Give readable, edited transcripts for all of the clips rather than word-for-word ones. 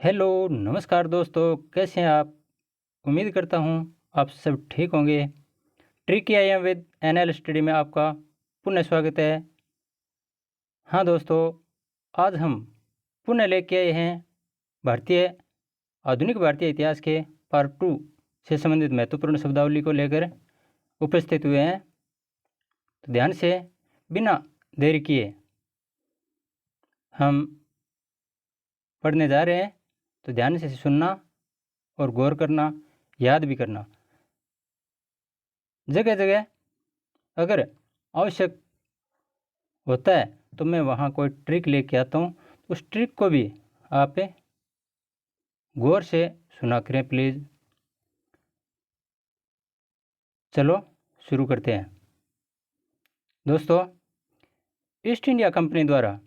Hello, नमस्कार दोस्तों, कैसे हैं आप? उम्मीद करता हूँ आप सब ठीक होंगे। Tricky I am with NL study में आपका पुनः स्वागत है। हाँ दोस्तों, आज हम पुनः लेके आए हैं भारतीय आधुनिक भारतीय इतिहास के पार्ट 2 से संबंधित महत्वपूर्ण शब्दावली को लेकर उपस्थित हुए हैं। तो ध्यान से बिना देरी किए हम पढ़ने जा रहे हैं। तो ध्यान से सुनना और गौर करना, याद भी करना। जगह जगह अगर आवश्यक होता है तो मैं वहाँ कोई ट्रिक लेके आता हूँ। उस ट्रिक को भी आप गौर से सुना करें प्लीज़। चलो शुरू करते हैं। दोस्तों, ईस्ट इंडिया कंपनी द्वारा,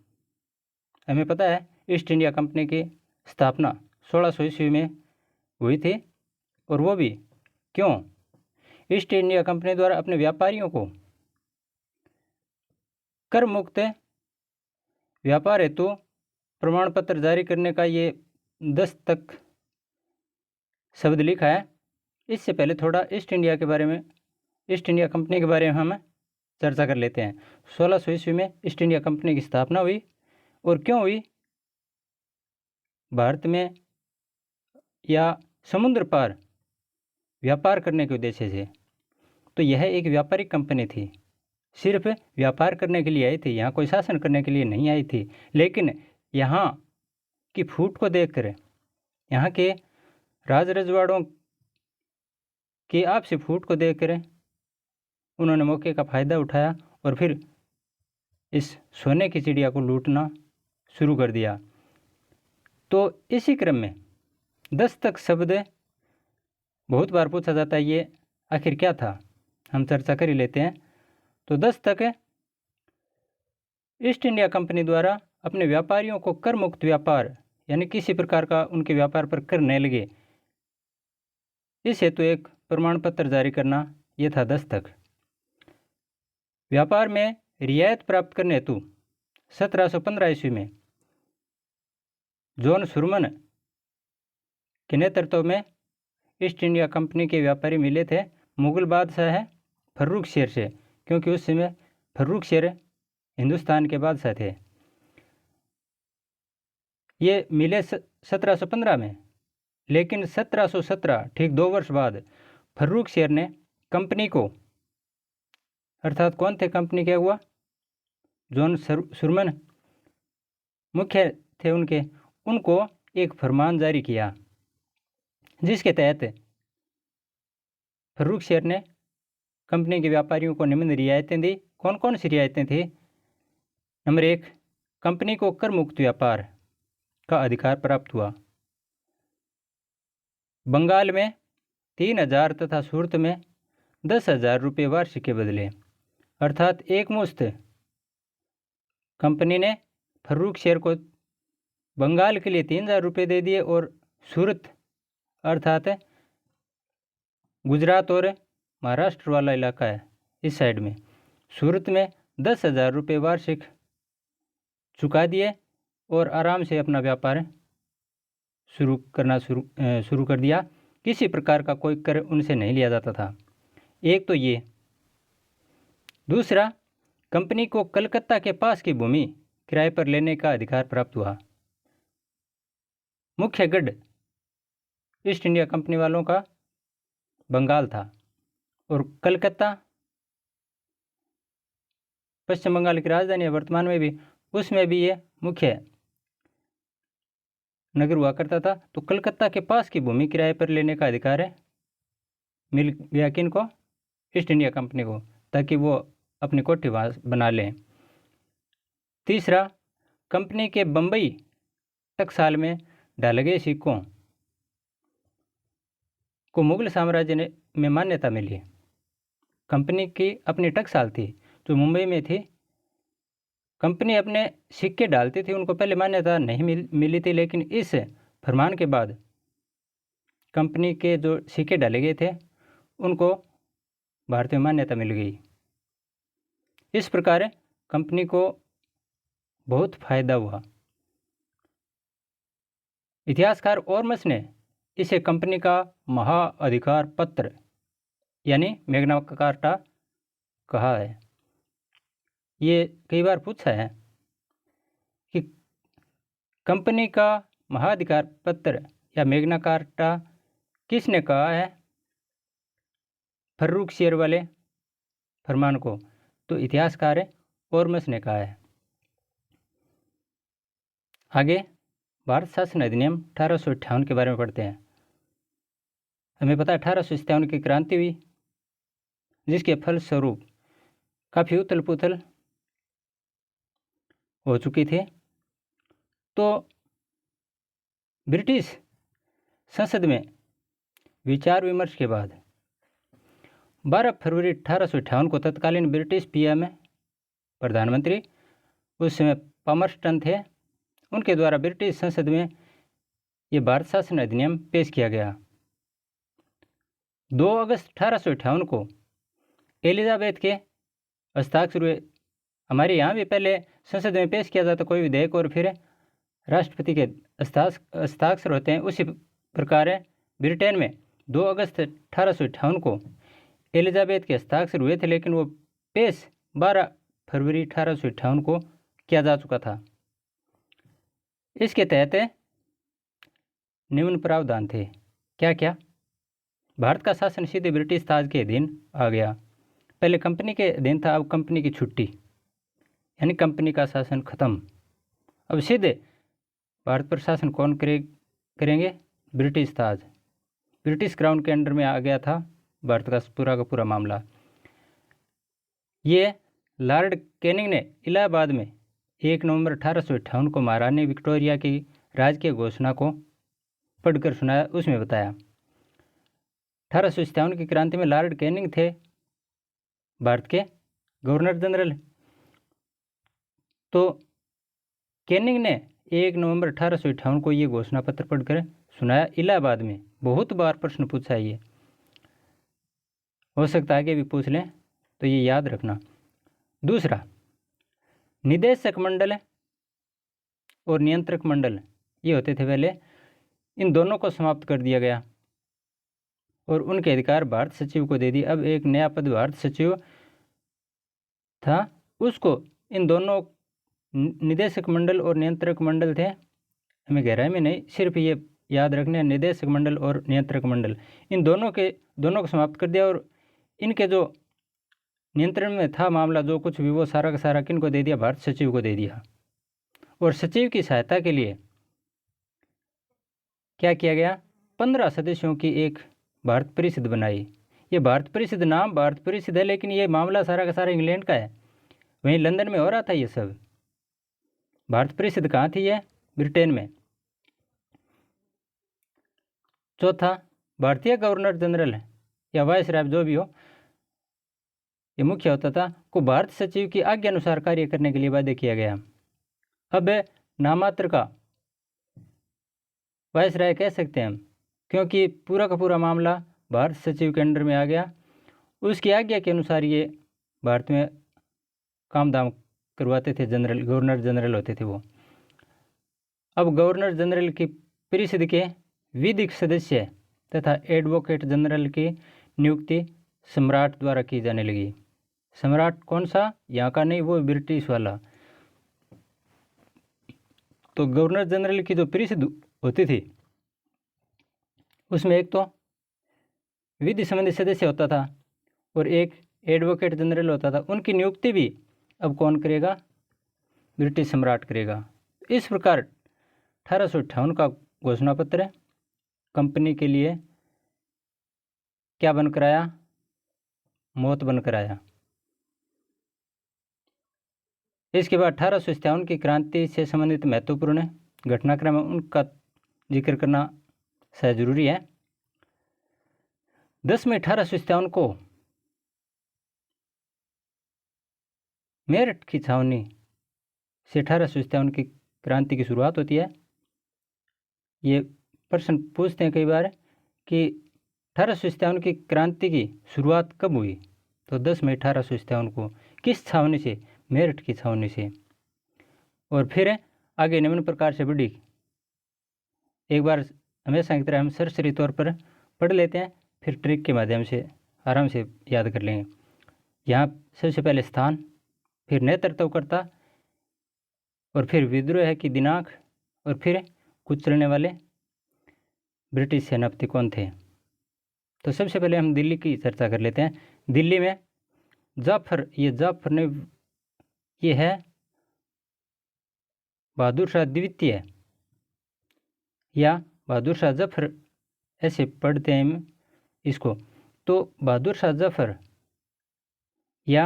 हमें पता है ईस्ट इंडिया कंपनी की स्थापना 1600 ईस्वी में हुई थी। और वो भी क्यों? ईस्ट इंडिया कंपनी द्वारा अपने व्यापारियों को कर मुक्त व्यापार हेतु प्रमाण पत्र जारी करने का ये 10 तक शब्द लिखा है। इससे पहले थोड़ा ईस्ट इंडिया कंपनी के बारे में हम चर्चा कर लेते हैं। 1600 ईस्वी में ईस्ट इंडिया कंपनी की स्थापना हुई और क्यों हुई? भारत में या समुद्र पार व्यापार करने के उद्देश्य से। तो यह एक व्यापारिक कंपनी थी, सिर्फ व्यापार करने के लिए आई थी, यहाँ कोई शासन करने के लिए नहीं आई थी। लेकिन यहाँ की फूट को देखकर, यहाँ के राज रजवाड़ों की आपसी फूट को देखकर उन्होंने मौके का फ़ायदा उठाया और फिर इस सोने की चिड़िया को लूटना शुरू कर दिया। तो इसी क्रम में 10 तक शब्द बहुत बार पूछा जाता है, ये आखिर क्या था? हम चर्चा कर ही लेते हैं। तो 10 तक ईस्ट इंडिया कंपनी द्वारा अपने व्यापारियों को कर मुक्त व्यापार, यानी किसी प्रकार का उनके व्यापार पर कर न लगे, इस हेतु एक प्रमाण पत्र जारी करना, यह था 10 तक। व्यापार में रियायत प्राप्त करने हेतु 1715 ईस्वी में जॉन सुरमन के नेतृत्व में ईस्ट इंडिया कंपनी के व्यापारी मिले थे मुगल बादशाह फर्रुख शेर से, क्योंकि उस समय फर्रुख शेर हिंदुस्तान के बादशाह थे। ये मिले 1715 में, लेकिन 1717 ठीक 2 वर्ष बाद फर्रुख शेर ने कंपनी को, अर्थात कौन थे कंपनी क्या हुआ? जॉन सुरमन मुख्य थे उनको एक फरमान जारी किया, जिसके तहत फर्रुख शेर ने कंपनी के व्यापारियों को निम्न रियायतें दी। कौन कौन सी रियायतें थी? नंबर 1, कंपनी को कर मुक्त व्यापार का अधिकार प्राप्त हुआ। बंगाल में 3000 तथा सूरत में 10,000 रुपये वार्षिक के बदले, अर्थात एक मुश्त कंपनी ने फर्रुख शेर को बंगाल के लिए 3000 रुपये दे दिए और सूरत अर्थात गुजरात और महाराष्ट्र वाला इलाका है इस साइड में, सूरत में 10,000 रुपये वार्षिक चुका दिए और आराम से अपना व्यापार शुरू कर दिया। किसी प्रकार का कोई कर उनसे नहीं लिया जाता था। एक तो ये। दूसरा, कंपनी को कलकत्ता के पास की भूमि किराए पर लेने का अधिकार प्राप्त हुआ। मुख्य गढ़ ईस्ट इंडिया कंपनी वालों का बंगाल था और कलकत्ता पश्चिम बंगाल की राजधानी है वर्तमान में भी, उसमें भी ये मुख्य नगर हुआ करता था। तो कलकत्ता के पास की भूमि किराए पर लेने का अधिकार मिल गया किनको? ईस्ट इंडिया कंपनी को, ताकि वो अपनी कोठी बना लें। तीसरा, कंपनी के बम्बई टकसाल में डाले गए सिक्कों को मुगल साम्राज्य में मान्यता मिली। कंपनी की अपनी टकसाल थी जो मुंबई में थी, कंपनी अपने सिक्के डालती थी, उनको पहले मान्यता नहीं मिली थी, लेकिन इस फरमान के बाद कंपनी के जो सिक्के डाले गए थे उनको भारत में मान्यता मिल गई। इस प्रकार कंपनी को बहुत फायदा हुआ। इतिहासकार ओर्मस ने इसे कंपनी का महाअधिकार पत्र यानी मैग्ना कार्टा कहा है। ये कई बार पूछा है कि कंपनी का महाअधिकार पत्र या मैग्ना कार्टा किसने कहा है फर्रुख शेर वाले फरमान को, तो इतिहासकार ओर्मस ने कहा है। आगे भारत शासन अधिनियम 1858 के बारे में पढ़ते हैं। हमें पता है 1857 की क्रांति हुई, जिसके फलस्वरूप काफ़ी उथल पुथल हो चुकी थे। तो ब्रिटिश संसद में विचार विमर्श के बाद 12 फरवरी 1858 को तत्कालीन ब्रिटिश पीएम प्रधानमंत्री उस समय पामरस्टन थे, उनके द्वारा ब्रिटिश संसद में ये भारत शासन अधिनियम पेश किया गया। 2 अगस्त 1858 को एलिजाबेथ के हस्ताक्षर हुए। हमारे यहाँ भी पहले संसद में पेश किया जाता कोई विधेयक और फिर राष्ट्रपति के हस्ताक्षर होते हैं। उसी प्रकार ब्रिटेन में 2 अगस्त 1858 को एलिजाबेथ के हस्ताक्षर हुए थे, लेकिन वो पेश 12 फरवरी 1858 को किया जा चुका था। इसके तहत निम्न प्रावधान थे। क्या क्या? भारत का शासन सीधे ब्रिटिश ताज के अधीन आ गया। पहले कंपनी के अधीन था, अब कंपनी की छुट्टी यानी कंपनी का शासन खत्म। अब सीधे भारत पर शासन कौन करेंगे? ब्रिटिश ताज, ब्रिटिश क्राउन के अंडर में आ गया था भारत का पूरा मामला। ये लॉर्ड कैनिंग ने इलाहाबाद में 1 नवंबर 1858 को महारानी विक्टोरिया की राजकीय घोषणा को पढ़कर सुनाया। उसमें बताया 1857 की क्रांति में लॉर्ड कैनिंग थे भारत के गवर्नर जनरल। तो कैनिंग ने 1 नवंबर 1858 को ये घोषणा पत्र पढ़कर सुनाया इलाहाबाद में। बहुत बार प्रश्न पूछा है, ये हो सकता है आगे भी पूछ लें, तो ये याद रखना। दूसरा, निदेशक मंडल और नियंत्रक मंडल ये होते थे पहले, इन दोनों को समाप्त कर दिया गया और उनके अधिकार भारत सचिव को दे दिए। अब एक नया पद भारत सचिव था, उसको इन दोनों निदेशक मंडल और नियंत्रक मंडल थे, हमें गहराई में नहीं, सिर्फ ये याद रखने निदेशक मंडल और नियंत्रक मंडल, इन दोनों को समाप्त कर दिया और इनके जो नियंत्रण में था मामला जो कुछ भी वो सारा का सारा किन को दे दिया? भारत सचिव को दे दिया। और सचिव की सहायता के लिए क्या किया गया? 15 सदस्यों की एक भारत परिषद बनाई। ये भारत परिषद नाम भारत परिषद है, लेकिन ये मामला सारा का सारा इंग्लैंड का है, वहीं लंदन में हो रहा था ये सब। भारत परिषद कहाँ थी? ये ब्रिटेन में। चौथा, भारतीय गवर्नर जनरल या वायसराय जो भी हो, ये मुख्य होता था, को भारत सचिव की आज्ञा अनुसार कार्य करने के लिए बाध्य किया गया। अब नामात्र का वायसराय कह सकते हैं हम, क्योंकि पूरा का पूरा मामला भारत सचिव के अंडर में आ गया। उसकी आज्ञा के अनुसार ये भारत में काम धाम करवाते थे, जनरल गवर्नर जनरल होते थे वो। अब गवर्नर जनरल की परिषद के विधिक सदस्य तथा एडवोकेट जनरल की नियुक्ति सम्राट द्वारा की जाने लगी। सम्राट कौन सा? यहाँ का नहीं, वो ब्रिटिश वाला। तो गवर्नर जनरल की जो परिषद होती थी उसमें एक तो विधि संबंधी सदस्य होता था और एक एडवोकेट जनरल होता था। उनकी नियुक्ति भी अब कौन करेगा? ब्रिटिश सम्राट करेगा। इस प्रकार 1858 का घोषणा पत्र कंपनी के लिए क्या बनकर आया? मौत बनकर आया। इसके बाद 1857 की क्रांति से संबंधित महत्वपूर्ण घटनाक्रम उनका जिक्र करना शायद जरूरी है। 10 मई 1857 को मेरठ की छावनी से 1857 की क्रांति की शुरुआत होती है। ये प्रश्न पूछते हैं कई बार कि 1857 की क्रांति की शुरुआत कब हुई? तो 10 मई 1857 को। किस छावनी से? मेरठ की छावनी से। और फिर आगे निम्न प्रकार से बढ़ी। एक बार हमेशा की तरह हम सरसरी तौर पर पढ़ लेते हैं, फिर ट्रिक के माध्यम से आराम से याद कर लेंगे। यहाँ सबसे पहले स्थान, फिर नेतृत्वकर्ता, और फिर विद्रोह की दिनांक, और फिर कुचलने वाले ब्रिटिश सेनापति कौन थे। तो सबसे पहले हम दिल्ली की चर्चा कर लेते हैं। दिल्ली में जाफर, ये है बहादुर शाह द्वितीय या बहादुर शाह जफर, ऐसे पढ़ते हैं हम इसको। तो बहादुर शाह जफर या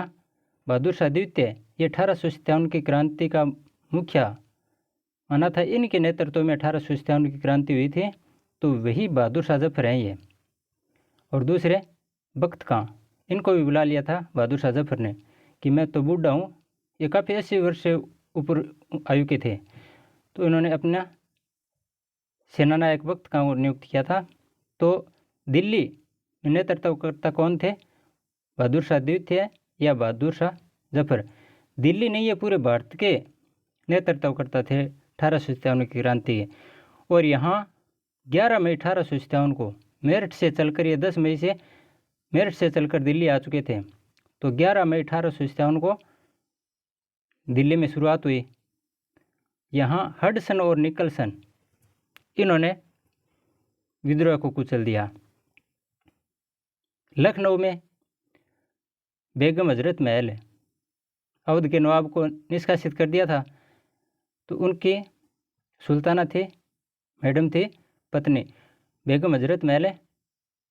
बहादुर शाह द्वितीय ये 1857 की क्रांति का मुखिया माना था। इनके नेतृत्व में 1857 की क्रांति हुई थी, तो वही बहादुर शाह जफर हैं ये। और दूसरे बख्त खां, इनको भी बुला लिया था बहादुर शाह जफर ने कि मैं तो बूढ़ा हूँ, ये काफ़ी 80 वर्ष से ऊपर आयु के थे, तो इन्होंने अपना सेनानायक बख्त खां को नियुक्त किया था। तो दिल्ली में नेतृत्वकर्ता कौन थे, बहादुर शाह द्वितीय या बहादुर शाह जफर। दिल्ली नहीं, ये पूरे भारत के नेतृत्वकर्ता थे 1857 की क्रांति के। और यहाँ 11 मई 1857 को मेरठ से चलकर, ये 10 मई से मेरठ से चलकर दिल्ली आ चुके थे। तो 11 मई 1857 को दिल्ली में शुरुआत हुई। यहाँ हडसन और निकलसन, इन्होंने विद्रोह को कुचल दिया। लखनऊ में बेगम हजरत महल अवध के नवाब को निष्कासित कर दिया था। तो उनकी सुल्ताना थी, मैडम थी पत्नी बेगम हजरत महल,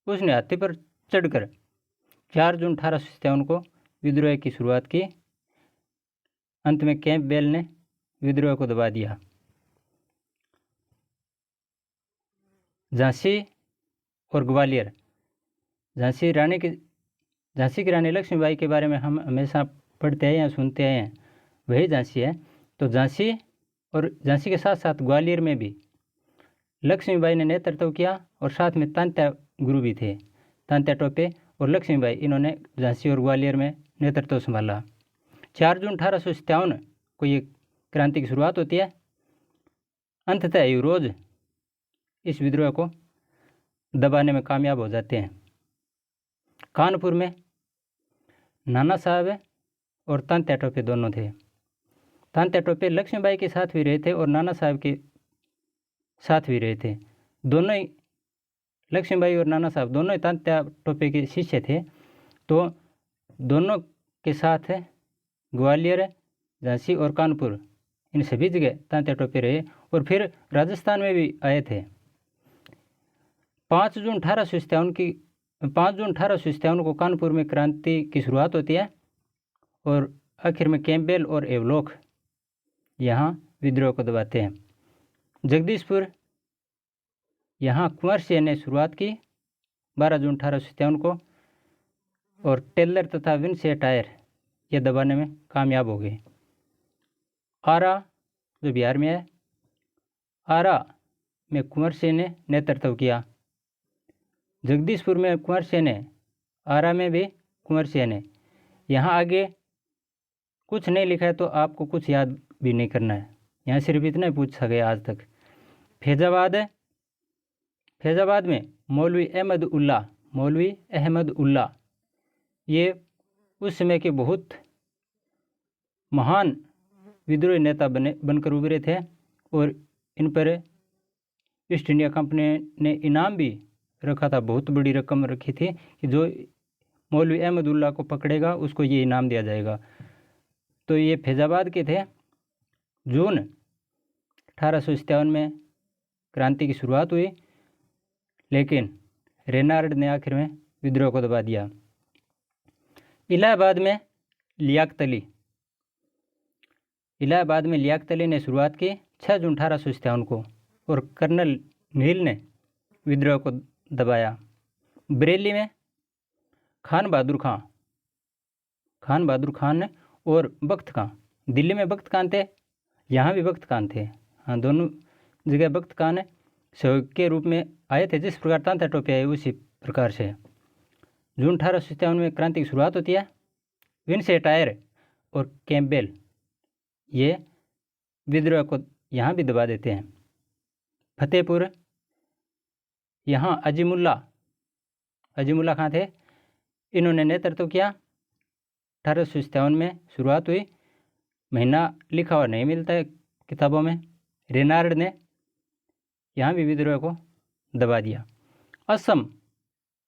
उसने हाथी पर चढ़कर 4 जून 1857 को विद्रोह की शुरुआत की। अंत में कैंपबेल ने विद्रोह को दबा दिया। झांसी और ग्वालियर, झांसी की रानी लक्ष्मीबाई के बारे में हम हमेशा पढ़ते हैं या सुनते हैं, वही झांसी है। तो झांसी और झांसी के साथ साथ ग्वालियर में भी लक्ष्मीबाई ने नेतृत्व किया, और साथ में तांत्या गुरु भी थे। तांत्या टोपे और लक्ष्मीबाई, इन्होंने झांसी और ग्वालियर में नेतृत्व संभाला। 4 जून 1857 को ये क्रांति की शुरुआत होती है। अंततः यूरोज इस विद्रोह को दबाने में कामयाब हो जाते हैं। कानपुर में नाना साहब और तांत्या टोपे दोनों थे। तांत्या टोपे लक्ष्मीबाई के साथ भी रहे थे और नाना साहब के साथ भी रहे थे। दोनों ही, लक्ष्मीबाई और नाना साहब दोनों ही तांत्या टोपे के शिष्य थे। तो दोनों के साथ ग्वालियर, झांसी और कानपुर, इन सभी जगह तांत्या टोपे रहे, और फिर राजस्थान में भी आए थे। 5 जून 1857 को कानपुर में क्रांति की शुरुआत होती है, और आखिर में कैंपबेल और एवलोक यहाँ विद्रोह को दबाते हैं। जगदीशपुर, यहाँ कुंवर सिंह ने शुरुआत की 12 जून 1857 को, और टेलर तथा विनसे टायर ये दबाने में कामयाब हो गए। आरा जो बिहार में है, आरा में कुंवर सिंह ने नेतृत्व किया। जगदीशपुर में कुंवर सिंह ने, आरा में भी कुंवर सिंह ने। यहाँ आगे कुछ नहीं लिखा है, तो आपको कुछ याद भी नहीं करना है, यहाँ सिर्फ इतना ही पूछा गया आज तक। फैज़ाबाद में मौलवी अहमद उल्ला, ये उस समय के बहुत महान विद्रोही नेता बनकर उभरे थे, और इन पर ईस्ट इंडिया कंपनी ने इनाम भी रखा था, बहुत बड़ी रकम रखी थी कि जो मौलवी अहमद उल्ला को पकड़ेगा उसको ये इनाम दिया जाएगा। तो ये फैज़ाबाद के थे। जून 1857 में क्रांति की शुरुआत हुई, लेकिन रेनार्ड ने आखिर में विद्रोह को दबा दिया। इलाहाबाद में लियाकत अली ने शुरुआत की 6 जून 1857 को, और कर्नल नील ने विद्रोह को दबाया। बरेली में खान बहादुर खान और बख्त खां, दिल्ली में बख्त खान थे, यहाँ भी बख्त खान थे। हाँ, दोनों जगह बख्त खान सहयोग के रूप में आए थे। जिस प्रकार तांत्या टोपे आए उसी प्रकार से जून 1857 में क्रांति की शुरुआत होती है। विनसे टायर और कैंपबेल ये विद्रोह को यहाँ भी दबा देते हैं। फतेहपुर। यहाँ अजीमुल्ला कहाँ थे? इन्होंने नेतृत्व किया। 1857 में शुरुआत हुई। महीना लिखा हुआ नहीं मिलता है किताबों में। रेनार्ड ने यहाँ भी विद्रोह को दबा दिया। असम,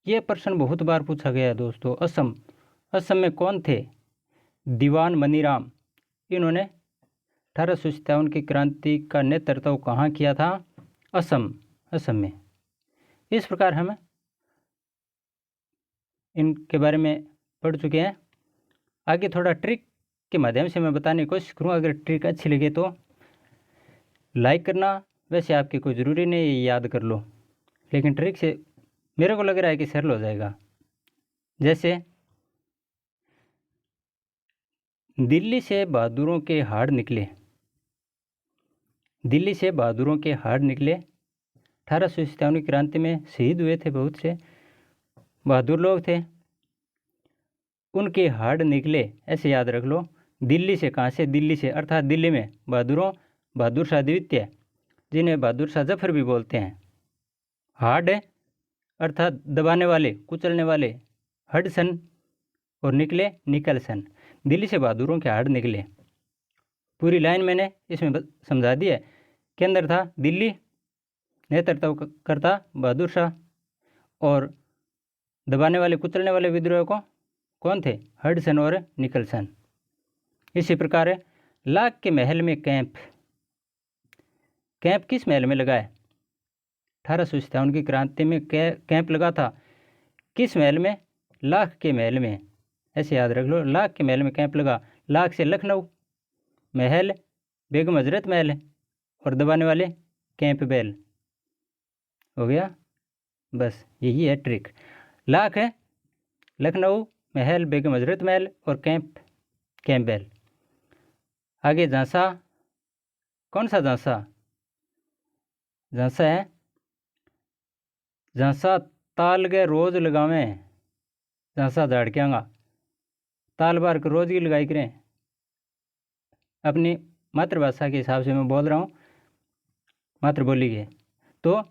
ये प्रश्न बहुत बार पूछा गया दोस्तों। असम में कौन थे? दीवान मनीराम। इन्होंने 1857 की क्रांति का नेतृत्व कहाँ किया था? असम में। इस प्रकार हम इनके बारे में पढ़ चुके हैं। आगे थोड़ा ट्रिक के माध्यम से मैं बताने की कोशिश करूँ। अगर ट्रिक अच्छी लगे तो लाइक करना। वैसे आपकी कोई ज़रूरी नहीं है याद कर लो, लेकिन ट्रिक से मेरे को लग रहा है कि सरल हो जाएगा। जैसे दिल्ली से बहादुरों के हाड़ निकले। 1857 की क्रांति में शहीद हुए थे बहुत से बहादुर लोग थे। उनके हाड़ निकले, ऐसे याद रख लो। दिल्ली से, कहाँ से? दिल्ली से, अर्थात दिल्ली में बहादुर शाह द्वितीय, जिन्हें बहादुर शाह जफर भी बोलते हैं। हाड़ अर्थात दबाने वाले, कुचलने वाले, हडसन, और निकलसन। दिल्ली से बहादुरों के हाड़ निकले। पूरी लाइन मैंने इसमें समझा दी है। केंद्र था दिल्ली, नेतृत्व करता बहादुर शाह, और दबाने वाले, कुचलने वाले विद्रोह को कौन थे? हडसन और निकलसन। इसी प्रकार लाख के महल में कैंप किस महल में लगा है? 1857 की क्रांति में कैंप लगा था किस महल में? लाख के महल में। ऐसे याद रख लो, लाख के महल में कैंप लगा। लाख से लखनऊ, महल बेगम हजरत महल, और दबाने वाले कैंपबेल। हो गया, बस यही है ट्रिक। लाख है लखनऊ, महल बेगम हजरत महल, और कैंपबेल। आगे झांसा। कौन सा झांसा? झांसा है झांसा ताल गए रोज लगावें। झांसा झाड़क्यांगा ताल बार के रोज की लगाई करें। अपनी मातृभाषा के हिसाब से मैं बोल रहा हूँ, मातृबोली के। तो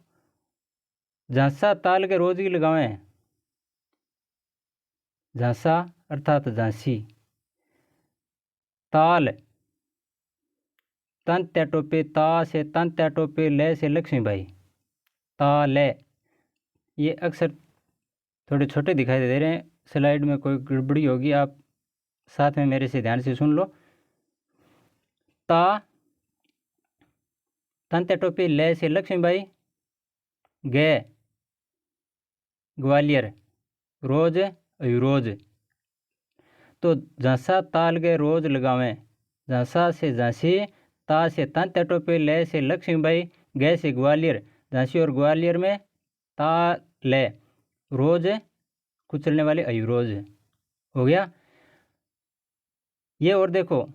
झांसा ताल के रोज की लगावें। झांसा अर्थात झांसी। ताल तंत्या टोपे, ता से तंत्या टोपे, ले से लक्ष्मीबाई। ताल। ये अक्सर थोड़े छोटे दिखाई दे रहे हैं, स्लाइड में कोई गड़बड़ी होगी, आप साथ में मेरे से ध्यान से सुन लो। ता तंत्या टोपे, ले से लक्ष्मीबाई, गे ग्वालियर, रोज अयुरोज। तो झांसा ताल गए रोज लगावें। झांसा से झांसी, ता से तंत्या टोपे, ले से लक्ष्मीबाई, गे से ग्वालियर। झांसी और ग्वालियर में ता ले, रोज कुचलने वाले अयुरोज। हो गया ये। और देखो,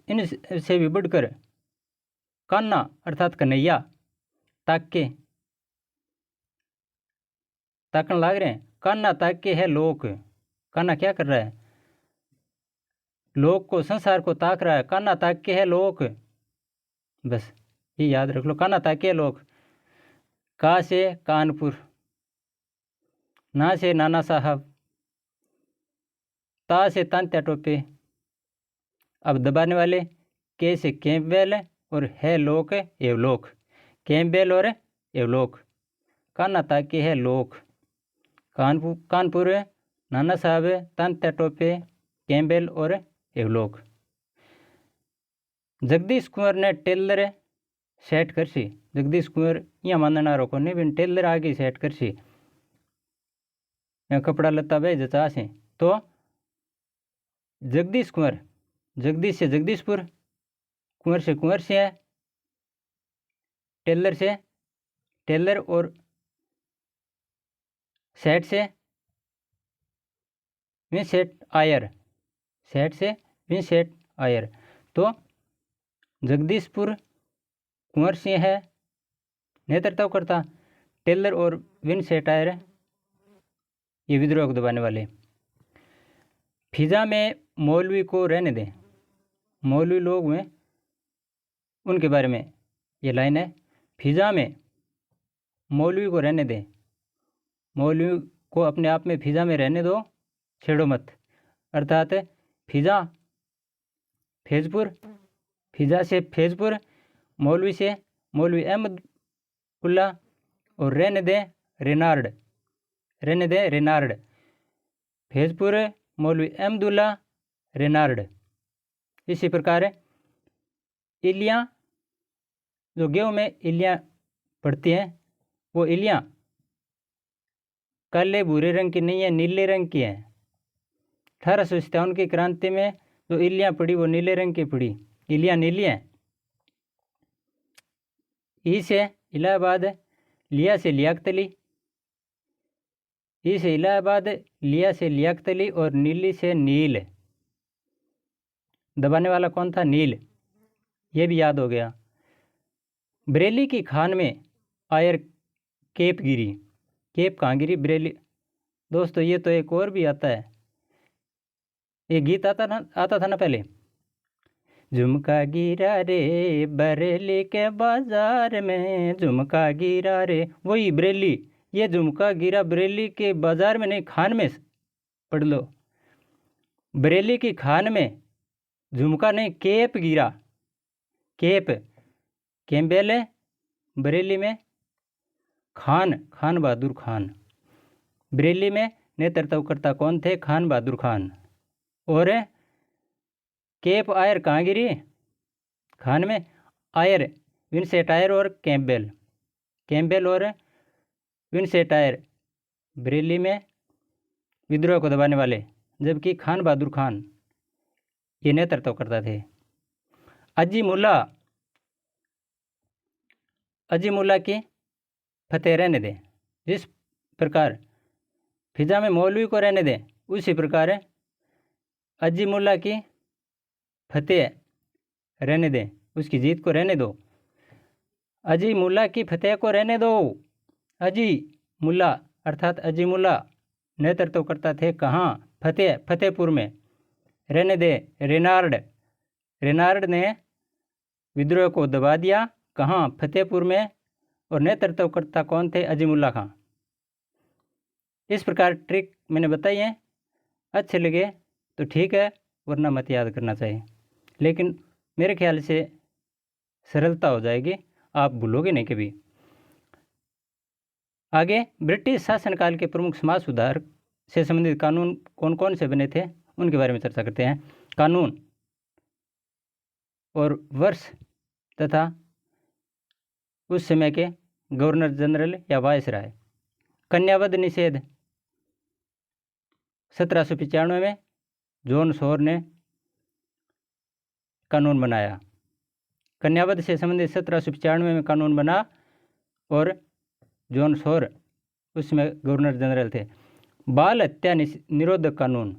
इनसे भी बढ़कर कान्हा अर्थात कन्हैया ताकन लाग रहे हैं। कान्हा ताक के है लोक। कान्हा क्या कर रहा है? लोक को, संसार को ताक रहा है। कान्हा ताक के है लोक। बस ये याद रख लो, कान्हा ताक के है लोक। का से कानपुर, ना से नाना साहब, ता से तांत्या टोपे। अब दबाने वाले के से कैंपबेल, और है लोक एवलोक। कैंपबेल और एवलोक। कान्हा ताके है लोक। कानपुर नाना साहब, तांत्या टोपे, कैंपबेल और एवलोक। जगदीश कुंवर ने टेलर सेट करसी। जगदीश कुंवर यहाँ मानना रोको नहीं, बिन टेलर आगे सेट करसी। कपड़ा लत्ता बे जचा से। तो जगदीश कुंवर, जगदीश से जगदीशपुर, कुंवर से कुंवर से है, टेलर से टेलर, और सेट से विंसेट आयर। सेट से विंसेट आयर। तो जगदीशपुर कुंवर सिंह है नेतृत्व करता। टेलर और विंसेट आयर ये विद्रोह को दबाने वाले। फिजा में मौलवी को रहने दें। मौलवी लोग में उनके बारे में ये लाइन है। फिजा में मौलवी को रहने दें, मौलवी को अपने आप में फिजा में रहने दो, छेड़ो मत। अर्थात फिजा फैजपुर, फिजा से फैजपुर, मौलवी से मौलवी अहमदुल्ला, और रहने दें रेनार्ड, रहने दें रेनार्ड। फैजपुर मौलवी अहमदुल्ला, रेनार्ड। इसी प्रकार इलियाँ, जो गेहूँ में इलियाँ पड़ती हैं, वो इलियाँ काले भूरे रंग की नहीं है, नीले रंग की है। 1857 की क्रांति में जो इलियाँ पड़ी वो नीले रंग की पड़ी, इलियाँ नीली हैं। ई से इलाहाबाद, लिया से लियाकतली, ई से इलाहाबाद, लिया से लियाकतली, और नीली से नील। दबाने वाला कौन था? नील। ये भी याद हो गया। बरेली की खान में आयर केप गिरी। केप कहाँ गिरी? बरेली। दोस्तों ये तो एक और भी आता है, ये गीत आता था ना पहले, झुमका गिरा रे बरेली के बाजार में, झुमका गिरा रे, वही बरेली। ये झुमका गिरा बरेली के बाजार में नहीं, खान में पढ़ लो। बरेली की खान में झुमका नहीं, केप गिरा। केप कैम्बेल है, बरेली में खान, खान बहादुर खान। बरेली में नेतृत्व करता कौन थे? खान बहादुर खान। और केप आयर कहाँ गिरी? खान में। आयर विंसेंट आयर और कैम्बेल, कैम्बेल और विंसेंट आयर बरेली में विद्रोह को दबाने वाले, जबकि खान बहादुर खान ये नेतृत्व करता थे। अजी मुल्ला की फतेह रहने दें। जिस प्रकार फिजा में मौलवी को रहने दें, उसी प्रकार अजी मुल्ला की फतेह रहने दें, उसकी जीत को रहने दो। अजी मुल्ला की फतेह को रहने दो। अजी मुल्ला अर्थात अजी मुल्ला नेतृत्व करता थे कहाँ? फतेहपुर में। रहने दे रेनार्ड, रेनार्ड ने विद्रोह को दबा दिया कहाँ? फतेहपुर में। और नेतृत्व करता कौन थे? अजीमुल्ला खां। इस प्रकार ट्रिक मैंने बताई है, अच्छे लगे तो ठीक है, वरना मत याद करना चाहिए। लेकिन मेरे ख्याल से सरलता हो जाएगी, आप भूलोगे नहीं कभी। आगे ब्रिटिश शासनकाल के प्रमुख समाज सुधार से संबंधित कानून कौन कौन से बने थे, उनके बारे में चर्चा करते हैं। कानून और वर्ष तथा उस समय के गवर्नर जनरल या वायसराय। कन्यावध निषेध 1795 में जॉन शोर ने कानून बनाया। कन्यावध से संबंधित 1795 में कानून बना और जॉन शोर उसमें गवर्नर जनरल थे। बाल हत्या निरोधक कानून,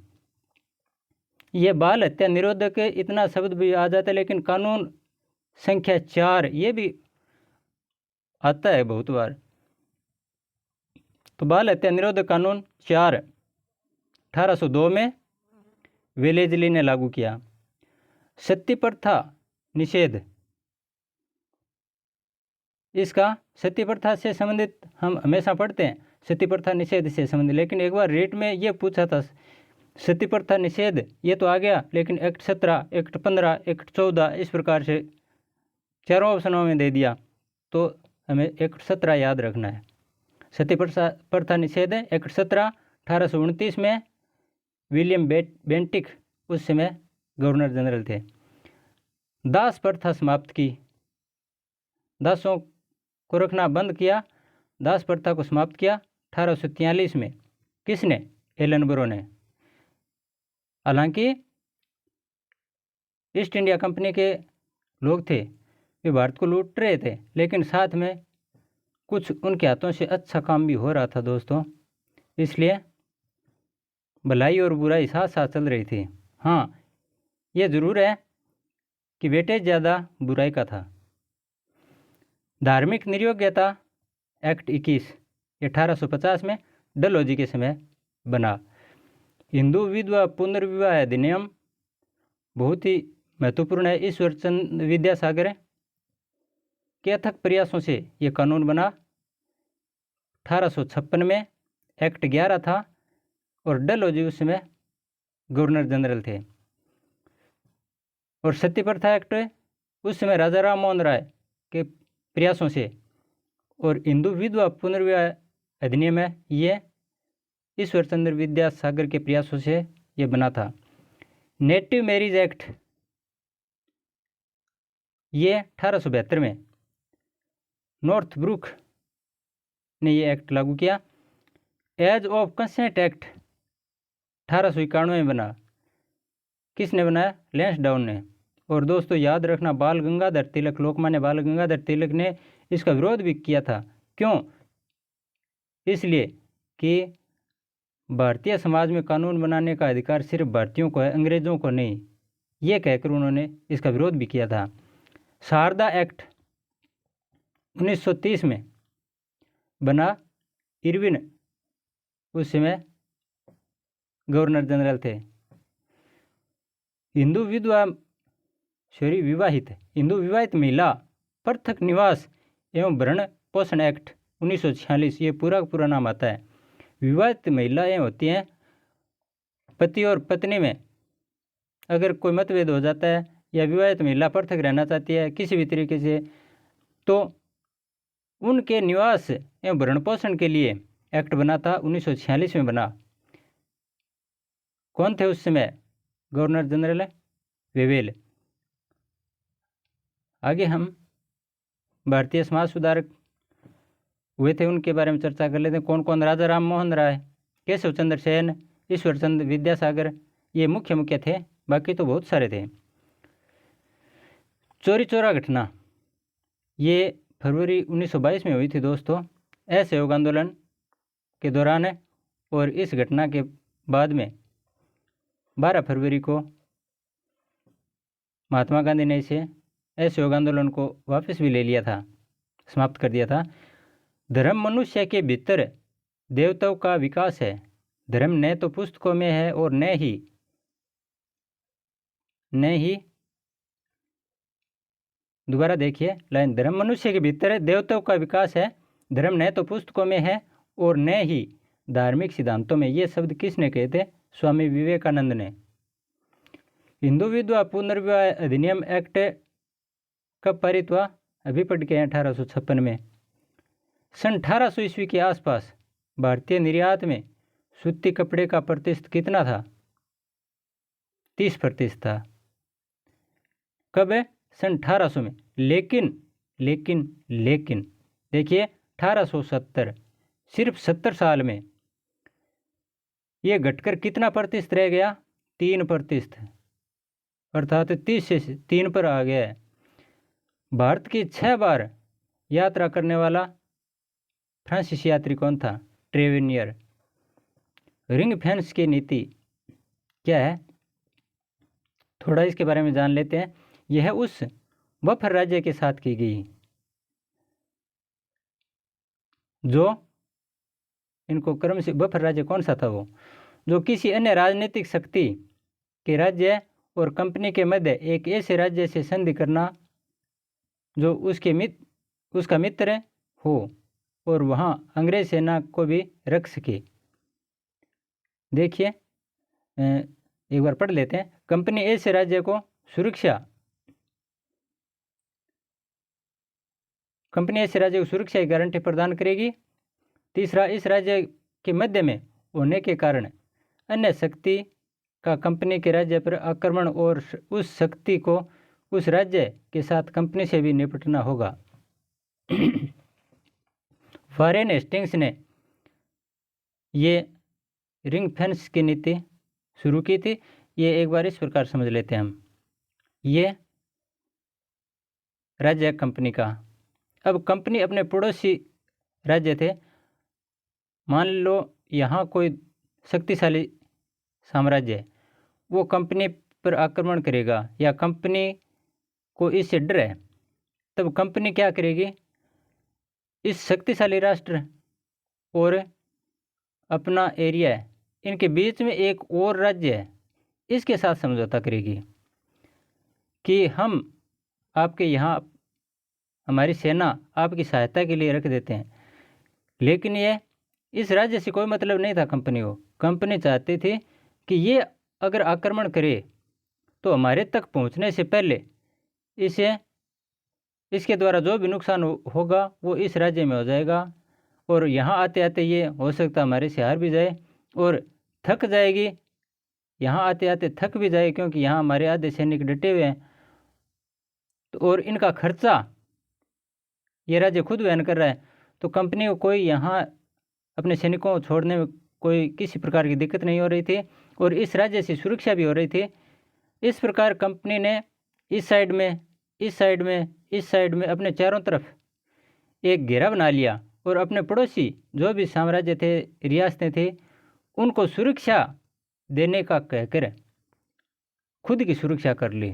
ये बाल हत्या निरोधक इतना शब्द भी आ जाता है, लेकिन कानून संख्या 4 ये भी आता है बहुत बार। तो बाल हत्या निरोधक कानून 4 1802 में वेलेजली ने लागू किया। सती प्रथा निषेध, इसका सती प्रथा से संबंधित हम हमेशा पढ़ते हैं, सती प्रथा निषेध से संबंधित। लेकिन एक बार रेट में ये पूछा था, सती प्रथा निषेध ये तो आ गया, लेकिन एक्ट 17, एक्ट 15, एक्ट 14 इस प्रकार से चारों ऑप्शनों में दे दिया, तो हमें एक्ट 17 याद रखना है। सती प्रथा निषेध एक्ट 17 1829 में विलियम बेंटिक उस समय गवर्नर जनरल थे। दास प्रथा समाप्त की, दासों को रखना बंद किया, दास प्रथा को समाप्त किया 1843 में। किसने? एलनबरो ने। हालांकि ईस्ट इंडिया कंपनी के लोग थे, वे भारत को लूट रहे थे, लेकिन साथ में कुछ उनके हाथों से अच्छा काम भी हो रहा था दोस्तों, इसलिए भलाई और बुराई साथ साथ चल रही थी। हाँ, ये ज़रूर है कि वेटेज ज़्यादा बुराई का था। धार्मिक निर्योग्यता एक्ट 21 1850 में डलहौजी के समय बना। हिंदू विधवा पुनर्विवाह अधिनियम बहुत ही महत्वपूर्ण है। ईश्वर चंद्र विद्यासागर के अथक प्रयासों से ये कानून बना। 1856 में एक्ट 11 था और डलहौजी उस समय गवर्नर जनरल थे। और सती प्रथा एक्ट उस समय राजा राम मोहन राय के प्रयासों से, और हिंदू विधवा पुनर्विवाह अधिनियम है ये ईश्वर चंद्र विद्यासागर के प्रयासों से ये बना था। नेटिव मैरिज एक्ट ये 1872 में नॉर्थ ब्रुक ने ये एक्ट लागू किया। एज ऑफ कंसेंट एक्ट 1891 में बना। किसने बनाया? लैंसडाउन ने। और दोस्तों याद रखना, बाल गंगाधर तिलक, लोकमान्य बाल गंगाधर तिलक ने इसका विरोध भी किया था। क्यों? इसलिए कि भारतीय समाज में कानून बनाने का अधिकार सिर्फ भारतीयों को है, अंग्रेजों को नहीं, ये कहकर उन्होंने इसका विरोध भी किया था। शारदा एक्ट 1930 में बना। इरविन उस समय गवर्नर जनरल थे। विवाहित हिंदू महिला पृथक निवास एवं भरण पोषण एक्ट 1946, ये पूरा नाम आता है। विवाहित महिलाएं होती हैं, पति और पत्नी में अगर कोई मतभेद हो जाता है या विवाहित महिला पृथक रहना चाहती है किसी भी तरीके से, तो उनके निवास एवं भरण पोषण के लिए एक्ट बना था। 1946 में बना। कौन थे उस समय गवर्नर जनरल? वेवेल। आगे हम भारतीय समाज सुधारक हुए थे उनके बारे में चर्चा कर लेते हैं। कौन कौन? राजा राम मोहन राय, केशव चंद्र सेन, ईश्वर चंद्र विद्यासागर, ये मुख्य थे, बाकी तो बहुत सारे थे। चौरी चौरा घटना ये फरवरी 1922 में हुई थी दोस्तों, असहयोग आंदोलन के दौरान है। और इस घटना के बाद में 12 फरवरी को महात्मा गांधी ने इसे असहयोग आंदोलन को वापस भी ले लिया था, समाप्त कर दिया था। धर्म मनुष्य के भीतर देवताओं का विकास है। धर्म न तो पुस्तकों में है और न ही दोबारा देखिए लाइन, धर्म मनुष्य के भीतर देवताओं का विकास है। धर्म न तो पुस्तकों में है और न ही धार्मिक सिद्धांतों में। ये शब्द किसने कहे थे? स्वामी विवेकानंद ने। हिंदू विधवा पुनर्विवाह अधिनियम एक्ट कब पारित हुआ? अभी पढ़ के 1856 में। सन 1800 ईस्वी के आसपास भारतीय निर्यात में सूती कपड़े का प्रतिशत कितना था? 30% था। कब है? सन 1800 में। लेकिन देखिए 1870, सिर्फ 70 साल में ये घटकर कितना प्रतिशत रह गया? 3%, अर्थात 30 से 3 पर आ गया है। भारत की 6 बार यात्रा करने वाला फ्रांसीसी यात्री कौन था? ट्रेवेनियर। रिंग फेंस की नीति क्या है? थोड़ा इसके बारे में जान लेते हैं। यह उस बफर राज्य के साथ की गई जो इनको क्रम से, बफर राज्य कौन सा था? वो जो किसी अन्य राजनीतिक शक्ति के राज्य और कंपनी के मध्य एक ऐसे राज्य से संधि करना जो उसका मित्र हो और वहाँ अंग्रेज सेना को भी रख सके। देखिए एक बार पढ़ लेते हैं। कंपनी ऐसे राज्य को सुरक्षा की गारंटी प्रदान करेगी। तीसरा, इस राज्य के मध्य में होने के कारण अन्य शक्ति का कंपनी के राज्य पर आक्रमण और उस शक्ति को उस राज्य के साथ कंपनी से भी निपटना होगा। वॉरेन हेस्टिंग्स ने ये रिंग फेंस की नीति शुरू की थी। ये एक बार इस प्रकार समझ लेते हैं हम। ये राज्य कंपनी का। अब कंपनी अपने पड़ोसी राज्य थे, मान लो यहाँ कोई शक्तिशाली साम्राज्य है, वो कंपनी पर आक्रमण करेगा या कंपनी को इससे डर है, तब कंपनी क्या करेगी? इस शक्तिशाली राष्ट्र और अपना एरिया है, इनके बीच में एक और राज्य है, इसके साथ समझौता करेगी कि हम आपके यहाँ हमारी सेना आपकी सहायता के लिए रख देते हैं। लेकिन ये इस राज्य से कोई मतलब नहीं था कंपनी को। कंपनी चाहती थी कि ये अगर आक्रमण करे तो हमारे तक पहुंचने से पहले इसके द्वारा जो भी नुकसान होगा वो इस राज्य में हो जाएगा, और यहाँ आते आते ये हो सकता हमारे से हार भी जाए और थक जाएगी, यहाँ आते आते थक भी जाए, क्योंकि यहाँ हमारे आधे सैनिक डटे हुए हैं। तो और इनका खर्चा ये राज्य खुद वहन कर रहा है, तो कंपनी को कोई यहाँ अपने सैनिकों को छोड़ने में कोई किसी प्रकार की दिक्कत नहीं हो रही थी, और इस राज्य से सुरक्षा भी हो रही थी। इस प्रकार कंपनी ने इस साइड में, इस साइड में, इस साइड में अपने चारों तरफ एक घेरा बना लिया, और अपने पड़ोसी जो भी साम्राज्य थे, रियासतें थी, उनको सुरक्षा देने का कहकर खुद की सुरक्षा कर ली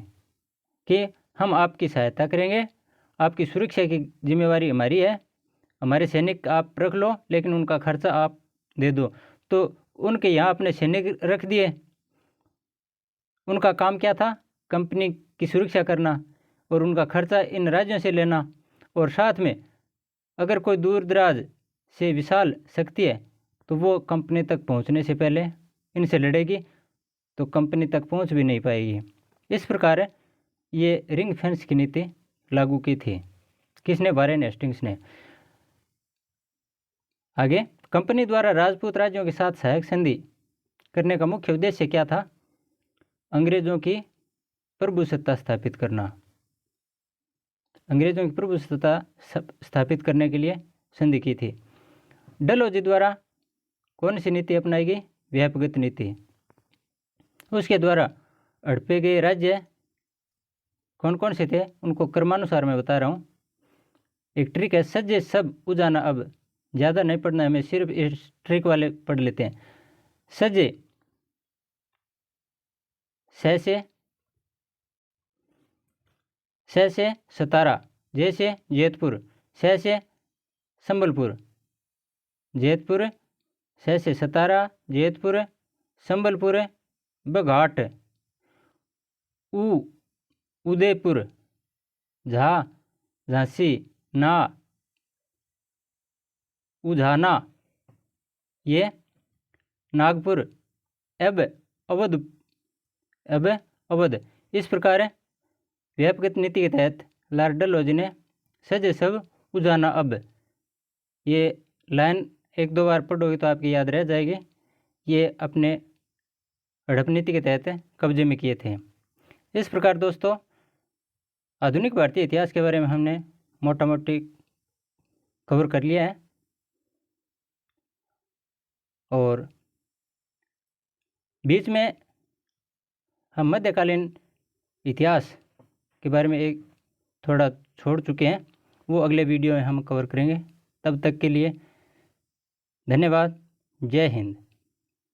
कि हम आपकी सहायता करेंगे, आपकी सुरक्षा की जिम्मेवारी हमारी है, हमारे सैनिक आप रख लो, लेकिन उनका खर्चा आप दे दो। तो उनके यहाँ अपने सैनिक रख दिए। उनका काम क्या था? कंपनी की सुरक्षा करना और उनका खर्चा इन राज्यों से लेना, और साथ में अगर कोई दूर दराज से विशाल शक्ति है तो वो कंपनी तक पहुंचने से पहले इनसे लड़ेगी, तो कंपनी तक पहुंच भी नहीं पाएगी। इस प्रकार ये रिंग फेंस की नीति लागू की थी। किसने? वारेन हेस्टिंग्स ने। आगे, कंपनी द्वारा राजपूत राज्यों के साथ सहायक संधि करने का मुख्य उद्देश्य क्या था? अंग्रेजों की प्रभुसत्ता स्थापित करना। अंग्रेजों की प्रभुसत्ता स्थापित करने के लिए संधि की थी। डलहौजी द्वारा कौन सी नीति अपनाई गई? व्यापगत नीति। उसके द्वारा हड़पे गए राज्य कौन कौन से थे उनको क्रमानुसार मैं बता रहा हूँ। एक ट्रिक है, सज्जे सब उजाना अब। ज़्यादा नहीं पढ़ना है, हमें सिर्फ इस ट्रिक वाले पढ़ लेते हैं। सज्जे से सतारा, जैसे जैतपुर, से संबलपुर, जैतपुर, से सतारा, जैतपुर, संबलपुर, बघाट, उदयपुर, झांसी, उझाना, ये नागपुर, अब अवध। इस प्रकार व्यापगत नीति के तहत लॉर्ड डलहौजी ने सजे सब उजाना अब, ये लाइन एक दो बार पढ़ोगे तो आपकी याद रह जाएगी। ये अपने हड़प नीति के तहत कब्जे में किए थे। इस प्रकार दोस्तों, आधुनिक भारतीय इतिहास के बारे में हमने मोटा मोटी कवर कर लिया है, और बीच में हम मध्यकालीन इतिहास के बारे में एक थोड़ा छोड़ चुके हैं, वो अगले वीडियो में हम कवर करेंगे। तब तक के लिए धन्यवाद। जय हिंद।